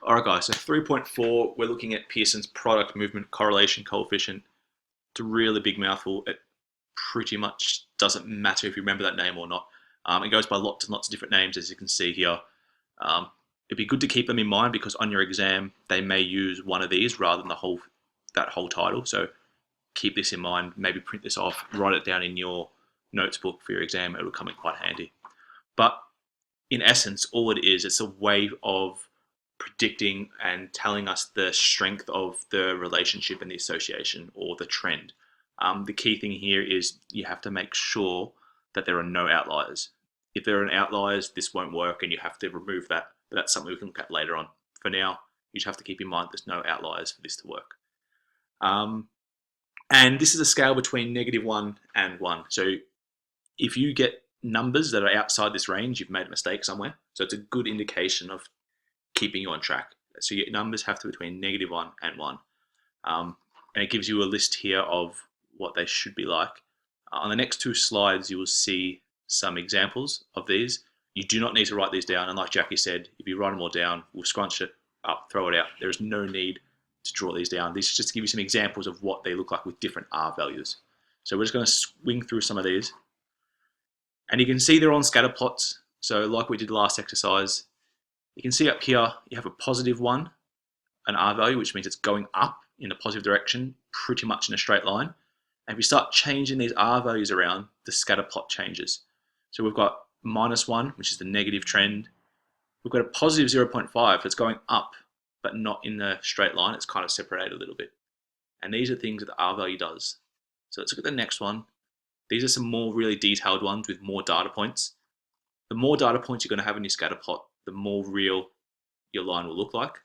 All right, guys, so 3.4, we're looking at Pearson's product movement correlation coefficient. It's a really big mouthful. It pretty much doesn't matter if you remember that name or not. It goes by lots and lots of different names, as you can see here. It'd be good to keep them in mind because on your exam, they may use one of these rather than that whole title. So keep this in mind, maybe print this off, write it down in your notes book for your exam. It'll come in quite handy. But in essence, all it is, it's a way of predicting and telling us the strength of the relationship and the association or the trend. The key thing here is you have to make sure that there are no outliers. If there are outliers, this won't work and you have to remove that. But that's something we can look at later on. For now, you just have to keep in mind there's no outliers for this to work. And this is a scale between -1 and 1. So if you get numbers that are outside this range, you've made a mistake somewhere. So it's a good indication of keeping you on track. So your numbers have to be between -1 and 1. And it gives you a list here of what they should be like. On the next two slides, you will see some examples of these. You do not need to write these down. And like Jackie said, if you write them all down, we'll scrunch it up, throw it out. There is no need to draw these down. These is just to give you some examples of what they look like with different R values. So we're just going to swing through some of these. And you can see they're on scatter plots. So like we did last exercise, you can see up here, you have a +1, an R value, which means it's going up in a positive direction, pretty much in a straight line. And if you start changing these R values around, the scatter plot changes. So we've got -1, which is the negative trend. We've got a +0.5, it's going up, but not in a straight line. It's kind of separated a little bit. And these are things that the R value does. So let's look at the next one. These are some more really detailed ones with more data points. The more data points you're going to have in your scatter plot, the more real your line will look like.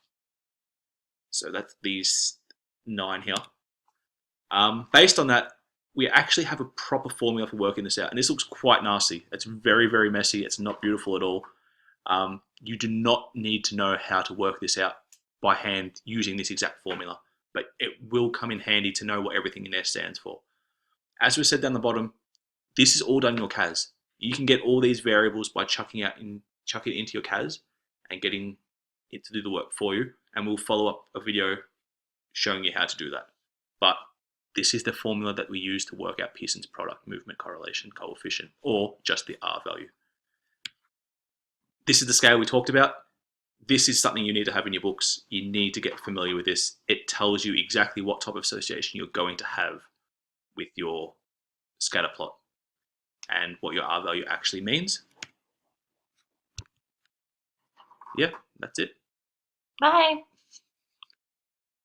So that's these 9 here. Based on that, we actually have a proper formula for working this out. And this looks quite nasty. It's very, very messy. It's not beautiful at all. You do not need to know how to work this out by hand using this exact formula. But it will come in handy to know what everything in there stands for. As we said down the bottom, this is all done in your CAS. You can get all these variables by chucking it into your CAS and getting it to do the work for you. And we'll follow up a video showing you how to do that. But this is the formula that we use to work out Pearson's product movement correlation coefficient, or just the R value. This is the scale we talked about. This is something you need to have in your books. You need to get familiar with this. It tells you exactly what type of association you're going to have with your scatter plot and what your R value actually means. Yeah, that's it. Bye.